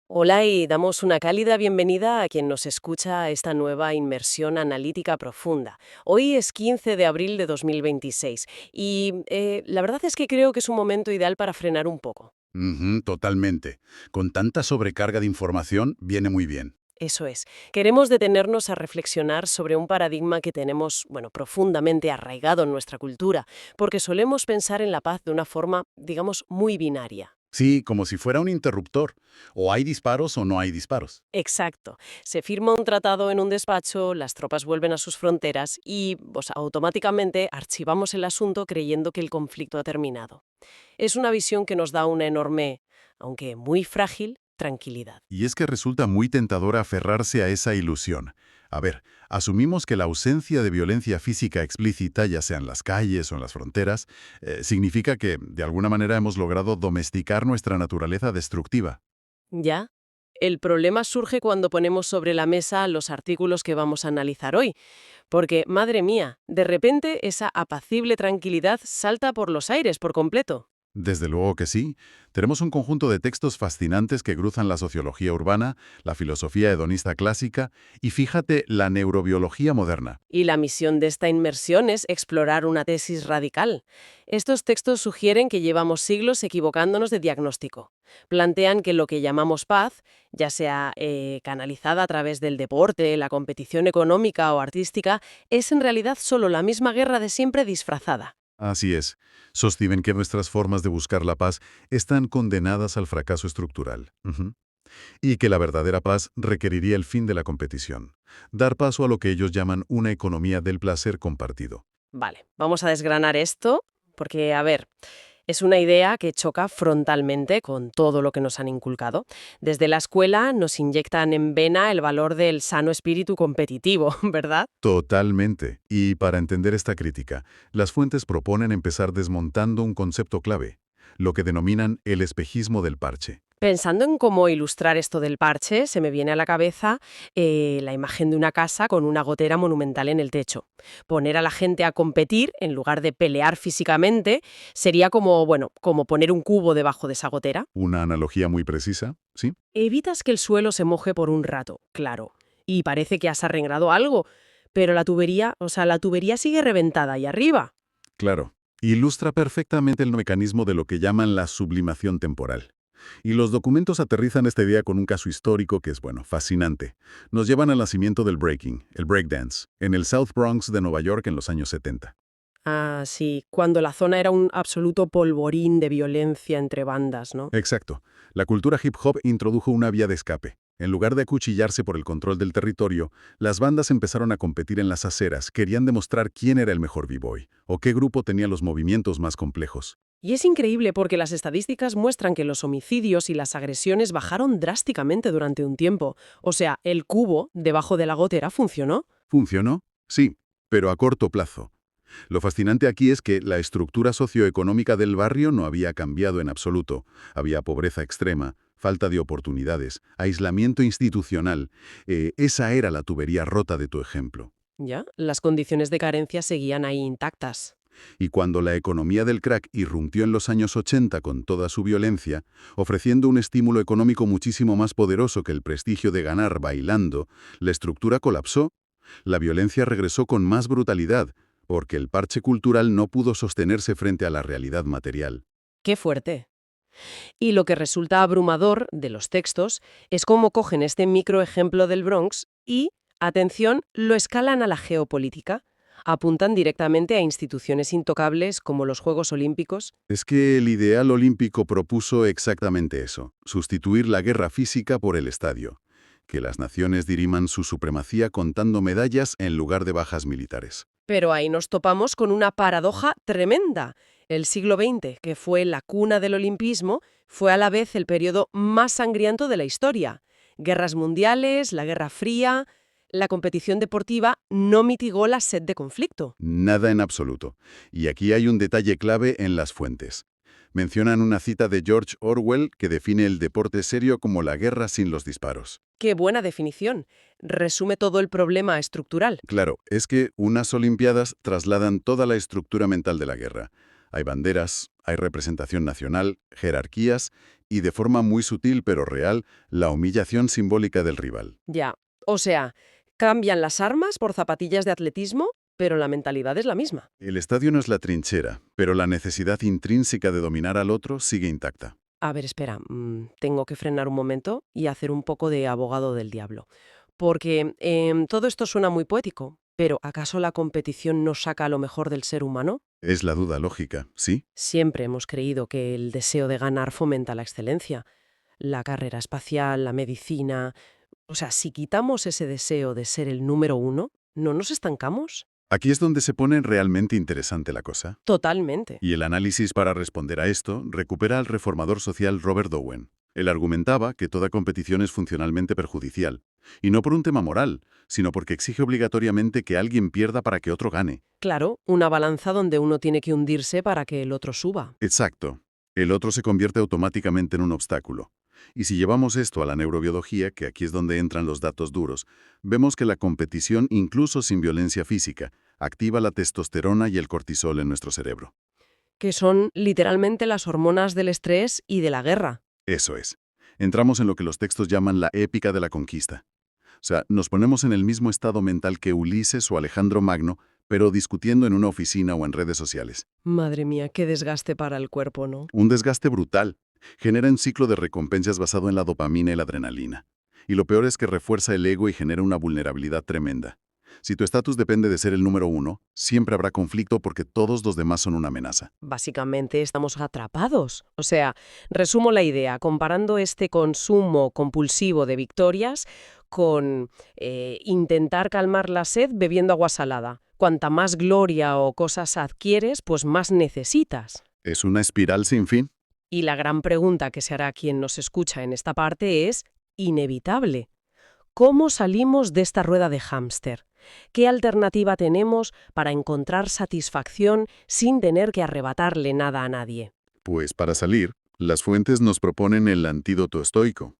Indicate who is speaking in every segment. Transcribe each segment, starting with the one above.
Speaker 1: Hola y damos una cálida bienvenida a quien nos escucha a esta nueva inmersión analítica profunda. Hoy es 15 de abril de 2026 y la verdad es que creo que es un momento ideal para frenar un poco.
Speaker 2: Ujú, totalmente. Con tanta sobrecarga de información, viene muy bien.
Speaker 1: Eso es. Queremos detenernos a reflexionar sobre un paradigma que tenemos, bueno, profundamente arraigado en nuestra cultura, porque solemos pensar en la paz de una forma, digamos, muy binaria.
Speaker 2: Sí, como si fuera un interruptor. O hay disparos o no hay disparos.
Speaker 1: Exacto. Se firma un tratado en un despacho, las tropas vuelven a sus fronteras y pues, automáticamente archivamos el asunto creyendo que el conflicto ha terminado. Es una visión que nos da una enorme, aunque muy frágil, tranquilidad.
Speaker 2: Y es que resulta muy tentador aferrarse a esa ilusión. A ver, asumimos que la ausencia de violencia física explícita, ya sea en las calles o en las fronteras, significa que, de alguna manera, hemos logrado domesticar nuestra naturaleza destructiva.
Speaker 1: ¿Ya? El problema surge cuando ponemos sobre la mesa los artículos que vamos a analizar hoy, porque, madre mía, de repente esa apacible tranquilidad salta por los aires por completo.
Speaker 2: Desde luego que sí. Tenemos un conjunto de textos fascinantes que cruzan la sociología urbana, la filosofía hedonista clásica y, fíjate, la neurobiología moderna.
Speaker 1: Y la misión de esta inmersión es explorar una tesis radical. Estos textos sugieren que llevamos siglos equivocándonos de diagnóstico. Plantean que lo que llamamos paz, ya sea canalizada a través del deporte, la competición económica o artística, es en realidad solo la misma guerra de siempre disfrazada.
Speaker 2: Así es. Sostienen que nuestras formas de buscar la paz están condenadas al fracaso estructural. Ujú. Y que la verdadera paz requeriría el fin de la competición. Dar paso a lo que ellos llaman una economía del placer compartido.
Speaker 1: Vale, vamos a desgranar esto porque, a ver, es una idea que choca frontalmente con todo lo que nos han inculcado. Desde la escuela nos inyectan en vena el valor del sano espíritu competitivo, ¿verdad?
Speaker 2: Totalmente. Y para entender esta crítica, las fuentes proponen empezar desmontando un concepto clave, lo que denominan el espejismo del parche.
Speaker 1: Pensando en cómo ilustrar esto del parche, se me viene a la cabeza la imagen de una casa con una gotera monumental en el techo. Poner a la gente a competir en lugar de pelear físicamente sería como, bueno, como poner un cubo debajo de esa gotera.
Speaker 2: Una analogía muy precisa, ¿sí?
Speaker 1: Evitas que el suelo se moje por un rato, claro, y parece que has arreglado algo, pero la tubería, la tubería sigue reventada ahí arriba.
Speaker 2: Claro. Ilustra perfectamente el mecanismo de lo que llaman la sublimación temporal. Y los documentos aterrizan esta idea con un caso histórico que es, bueno, fascinante. Nos llevan al nacimiento del breaking, el breakdance, en el South Bronx de Nueva York en los años 70.
Speaker 1: Ah, sí, cuando la zona era un absoluto polvorín de violencia entre bandas, ¿no?
Speaker 2: Exacto. La cultura hip hop introdujo una vía de escape. En lugar de acuchillarse por el control del territorio, las bandas empezaron a competir en las aceras, querían demostrar quién era el mejor b-boy, o qué grupo tenía los movimientos más complejos.
Speaker 1: Y es increíble porque las estadísticas muestran que los homicidios y las agresiones bajaron drásticamente durante un tiempo. O sea, el cubo debajo de la gotera funcionó.
Speaker 2: ¿Funcionó? Sí, pero a corto plazo. Lo fascinante aquí es que la estructura socioeconómica del barrio no había cambiado en absoluto. Había pobreza extrema, falta de oportunidades, aislamiento institucional. Esa era la tubería rota de tu ejemplo.
Speaker 1: Ya, las condiciones de carencia seguían ahí intactas.
Speaker 2: Y cuando la economía del crack irrumpió en los años 80 con toda su violencia, ofreciendo un estímulo económico muchísimo más poderoso que el prestigio de ganar bailando, la estructura colapsó. La violencia regresó con más brutalidad, porque el parche cultural no pudo sostenerse frente a la realidad material.
Speaker 1: ¡Qué fuerte! Y lo que resulta abrumador de los textos es cómo cogen este microejemplo del Bronx y, atención, lo escalan a la geopolítica. Apuntan directamente a instituciones intocables como los Juegos Olímpicos.
Speaker 2: Es que el ideal olímpico propuso exactamente eso, sustituir la guerra física por el estadio, que las naciones diriman su supremacía contando medallas en lugar de bajas militares.
Speaker 1: Pero ahí nos topamos con una paradoja tremenda. El siglo XX, que fue la cuna del olimpismo, fue a la vez el periodo más sangriento de la historia. Guerras mundiales, la Guerra Fría, la competición deportiva no mitigó la sed de conflicto.
Speaker 2: Nada en absoluto. Y aquí hay un detalle clave en las fuentes. Mencionan una cita de George Orwell que define el deporte serio como la guerra sin los disparos.
Speaker 1: Qué buena definición. Resume todo el problema estructural.
Speaker 2: Claro, es que unas Olimpiadas trasladan toda la estructura mental de la guerra. Hay banderas, hay representación nacional, jerarquías, Y de forma muy sutil pero real, la humillación simbólica del rival.
Speaker 1: Ya. O sea, cambian las armas por zapatillas de atletismo, pero la mentalidad es la misma.
Speaker 2: El estadio no es la trinchera, pero la necesidad intrínseca de dominar al otro sigue intacta.
Speaker 1: A ver, espera, tengo que frenar un momento y hacer un poco de abogado del diablo. Porque todo esto suena muy poético, pero ¿acaso la competición no saca lo mejor del ser humano?
Speaker 2: Es la duda lógica, ¿sí?
Speaker 1: Siempre hemos creído que el deseo de ganar fomenta la excelencia. La carrera espacial, la medicina. O sea, si quitamos ese deseo de ser el número uno, ¿no nos estancamos?
Speaker 2: Aquí es donde se pone realmente interesante la cosa.
Speaker 1: Totalmente.
Speaker 2: Y el análisis para responder a esto recupera al reformador social Robert Owen. Él argumentaba que toda competición es funcionalmente perjudicial, y no por un tema moral, sino porque exige obligatoriamente que alguien pierda para que otro gane.
Speaker 1: Claro, una balanza donde uno tiene que hundirse para que el otro suba.
Speaker 2: Exacto. El otro se convierte automáticamente en un obstáculo. Y si llevamos esto a la neurobiología, que aquí es donde entran los datos duros, vemos que la competición, incluso sin violencia física, activa la testosterona y el cortisol en nuestro cerebro.
Speaker 1: Que son literalmente las hormonas del estrés y de la guerra.
Speaker 2: Eso es. Entramos en lo que los textos llaman la épica de la conquista. O sea, nos ponemos en el mismo estado mental que Ulises o Alejandro Magno, pero discutiendo en una oficina o en redes sociales.
Speaker 1: Madre mía, qué desgaste para el cuerpo, ¿no?
Speaker 2: Un desgaste brutal. Genera un ciclo de recompensas basado en la dopamina y la adrenalina. Y lo peor es que refuerza el ego y genera una vulnerabilidad tremenda. Si tu estatus depende de ser el número uno, siempre habrá conflicto porque todos los demás son una amenaza.
Speaker 1: Básicamente estamos atrapados. O sea, resumo la idea, comparando este consumo compulsivo de victorias con intentar calmar la sed bebiendo agua salada. Cuanta más gloria o cosas adquieres, pues más necesitas.
Speaker 2: Es una espiral sin fin.
Speaker 1: Y la gran pregunta que se hará quien nos escucha en esta parte es inevitable. ¿Cómo salimos de esta rueda de hámster? ¿Qué alternativa tenemos para encontrar satisfacción sin tener que arrebatarle nada a nadie?
Speaker 2: Pues para salir, las fuentes nos proponen el antídoto estoico.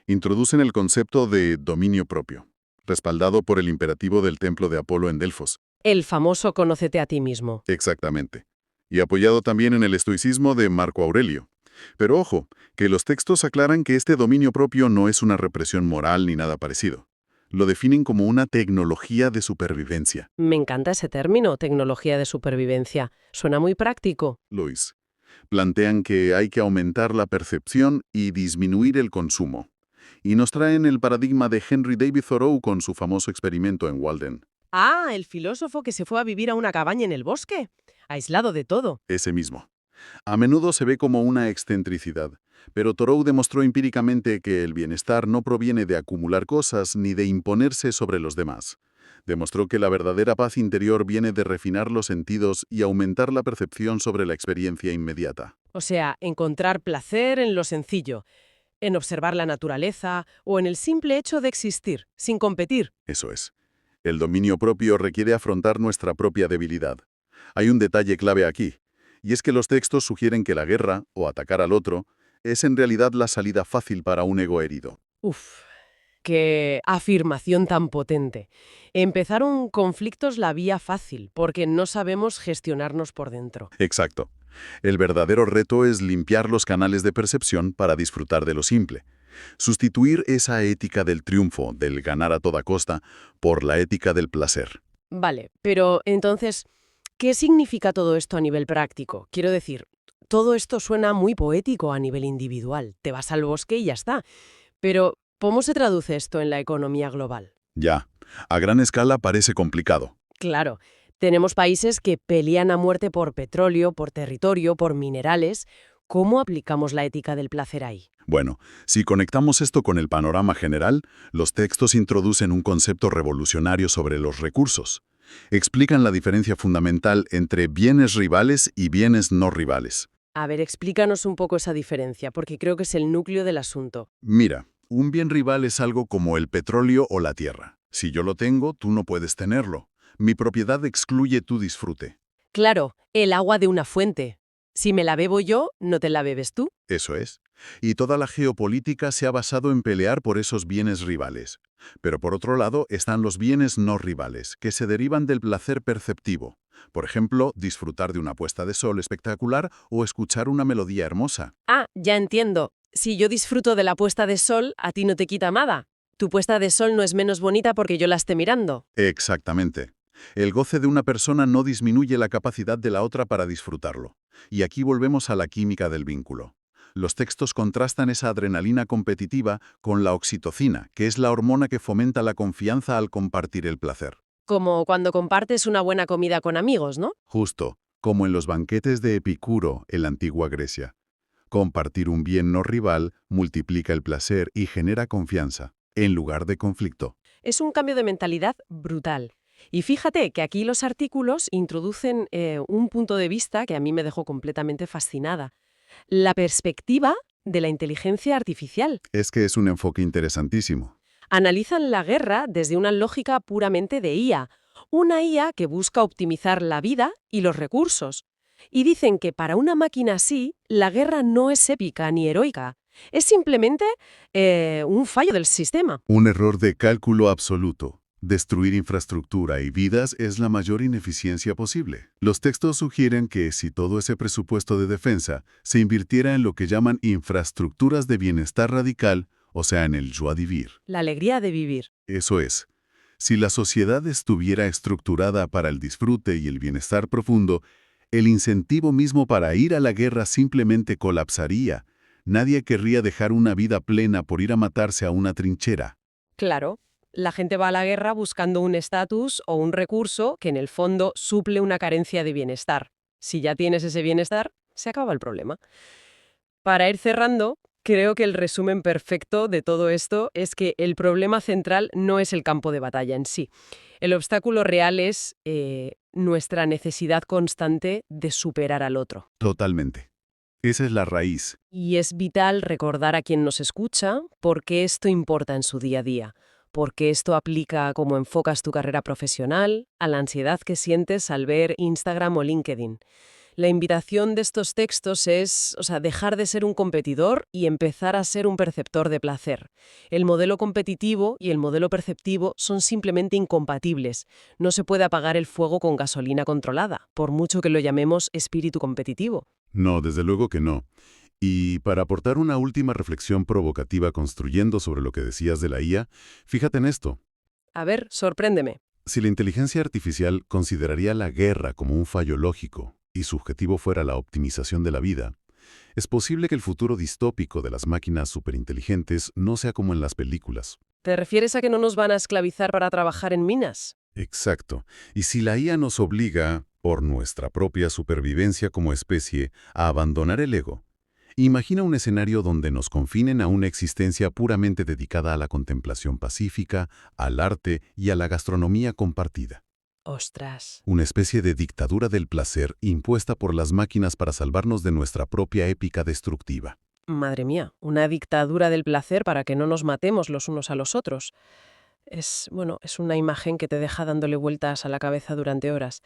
Speaker 2: Introducen el concepto de dominio propio, respaldado por el imperativo del templo de Apolo en Delfos.
Speaker 1: El famoso conócete a ti mismo.
Speaker 2: Exactamente. Y apoyado también en el estoicismo de Marco Aurelio. Pero ojo, que los textos aclaran que este dominio propio no es una represión moral ni nada parecido. Lo definen como una tecnología de supervivencia.
Speaker 1: Me encanta ese término, tecnología de supervivencia. Suena muy práctico.
Speaker 2: Luis, plantean que hay que aumentar la percepción y disminuir el consumo. Y nos traen el paradigma de Henry David Thoreau con su famoso experimento en Walden.
Speaker 1: Ah, el filósofo que se fue a vivir a una cabaña en el bosque, aislado de todo.
Speaker 2: Ese mismo. A menudo se ve como una excentricidad, pero Thoreau demostró empíricamente que el bienestar no proviene de acumular cosas ni de imponerse sobre los demás. Demostró que la verdadera paz interior viene de refinar los sentidos y aumentar la percepción sobre la experiencia inmediata.
Speaker 1: O sea, encontrar placer en lo sencillo, en observar la naturaleza o en el simple hecho de existir, sin competir.
Speaker 2: Eso es. El dominio propio requiere afrontar nuestra propia debilidad. Hay un detalle clave aquí, y es que los textos sugieren que la guerra, o atacar al otro, es en realidad la salida fácil para un ego herido.
Speaker 1: Uf, qué afirmación tan potente. Empezaron conflictos la vía fácil, porque no sabemos gestionarnos por dentro.
Speaker 2: Exacto. El verdadero reto es limpiar los canales de percepción para disfrutar de lo simple. Sustituir esa ética del triunfo, del ganar a toda costa, por la ética del placer.
Speaker 1: Vale, pero entonces, ¿qué significa todo esto a nivel práctico? Quiero decir, todo esto suena muy poético a nivel individual. Te vas al bosque y ya está. Pero, ¿cómo se traduce esto en la economía global?
Speaker 2: Ya, a gran escala parece complicado.
Speaker 1: Claro, tenemos países que pelean a muerte por petróleo, por territorio, por minerales. ¿Cómo aplicamos la ética del placer ahí?
Speaker 2: Bueno, si conectamos esto con el panorama general, los textos introducen un concepto revolucionario sobre los recursos. Explican la diferencia fundamental entre bienes rivales y bienes no rivales.
Speaker 1: A ver, explícanos un poco esa diferencia, porque creo que es el núcleo del asunto.
Speaker 2: Mira, un bien rival es algo como el petróleo o la tierra. Si yo lo tengo, tú no puedes tenerlo. Mi propiedad excluye tu disfrute.
Speaker 1: Claro, el agua de una fuente. Si me la bebo yo, ¿no te la bebes tú?
Speaker 2: Eso es. Y toda la geopolítica se ha basado en pelear por esos bienes rivales. Pero por otro lado están los bienes no rivales, que se derivan del placer perceptivo. Por ejemplo, disfrutar de una puesta de sol espectacular o escuchar una melodía hermosa.
Speaker 1: Ah, ya entiendo. Si yo disfruto de la puesta de sol, a ti no te quita nada. Tu puesta de sol no es menos bonita porque yo la esté mirando.
Speaker 2: Exactamente. El goce de una persona no disminuye la capacidad de la otra para disfrutarlo. Y aquí volvemos a la química del vínculo. Los textos contrastan esa adrenalina competitiva con la oxitocina, que es la hormona que fomenta la confianza al compartir el placer.
Speaker 1: Como cuando compartes una buena comida con amigos, ¿no?
Speaker 2: Justo, como en los banquetes de Epicuro en la antigua Grecia. Compartir un bien no rival multiplica el placer y genera confianza, en lugar de conflicto.
Speaker 1: Es un cambio de mentalidad brutal. Y fíjate que aquí los artículos introducen un punto de vista que a mí me dejó completamente fascinada. La perspectiva de la inteligencia artificial.
Speaker 2: Es que es un enfoque interesantísimo.
Speaker 1: Analizan la guerra desde una lógica puramente de IA, una IA que busca optimizar la vida y los recursos. Y dicen que para una máquina así, la guerra no es épica ni heroica, es simplemente un fallo del sistema.
Speaker 2: Un error de cálculo absoluto. Destruir infraestructura y vidas es la mayor ineficiencia posible. Los textos sugieren que si todo ese presupuesto de defensa se invirtiera en lo que llaman infraestructuras de bienestar radical, o sea, en el joie de vivir.
Speaker 1: La alegría de vivir.
Speaker 2: Eso es. Si la sociedad estuviera estructurada para el disfrute y el bienestar profundo, el incentivo mismo para ir a la guerra simplemente colapsaría. Nadie querría dejar una vida plena por ir a matarse a una trinchera.
Speaker 1: Claro, la gente va a la guerra buscando un estatus o un recurso que en el fondo suple una carencia de bienestar. Si ya tienes ese bienestar, se acaba el problema. Para ir cerrando, creo que el resumen perfecto de todo esto es que el problema central no es el campo de batalla en sí. El obstáculo real es nuestra necesidad constante de superar al otro.
Speaker 2: Totalmente. Esa es la raíz.
Speaker 1: Y es vital recordar a quien nos escucha por qué esto importa en su día a día, porque esto aplica a cómo enfocas tu carrera profesional, a la ansiedad que sientes al ver Instagram o LinkedIn. La invitación de estos textos es, dejar de ser un competidor y empezar a ser un perceptor de placer. El modelo competitivo y el modelo perceptivo son simplemente incompatibles. No se puede apagar el fuego con gasolina controlada, por mucho que lo llamemos espíritu competitivo.
Speaker 2: No, desde luego que no. Y para aportar una última reflexión provocativa construyendo sobre lo que decías de la IA, fíjate en esto.
Speaker 1: A ver, sorpréndeme.
Speaker 2: Si la inteligencia artificial consideraría la guerra como un fallo lógico y su objetivo fuera la optimización de la vida, es posible que el futuro distópico de las máquinas superinteligentes no sea como en las películas.
Speaker 1: ¿Te refieres a que no nos van a esclavizar para trabajar en minas?
Speaker 2: Exacto. Y si la IA nos obliga, por nuestra propia supervivencia como especie, a abandonar el ego, imagina un escenario donde nos confinen a una existencia puramente dedicada a la contemplación pacífica, al arte y a la gastronomía compartida.
Speaker 1: ¡Ostras!
Speaker 2: Una especie de dictadura del placer impuesta por las máquinas para salvarnos de nuestra propia épica destructiva.
Speaker 1: Madre mía, una dictadura del placer para que no nos matemos los unos a los otros. Es una imagen que te deja dándole vueltas a la cabeza durante horas.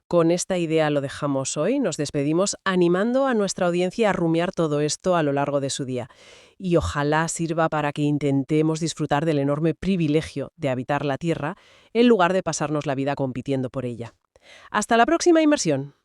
Speaker 1: Con esta idea lo dejamos hoy, nos despedimos animando a nuestra audiencia a rumiar todo esto a lo largo de su día. Y ojalá sirva para que intentemos disfrutar del enorme privilegio de habitar la Tierra en lugar de pasarnos la vida compitiendo por ella. ¡Hasta la próxima inmersión!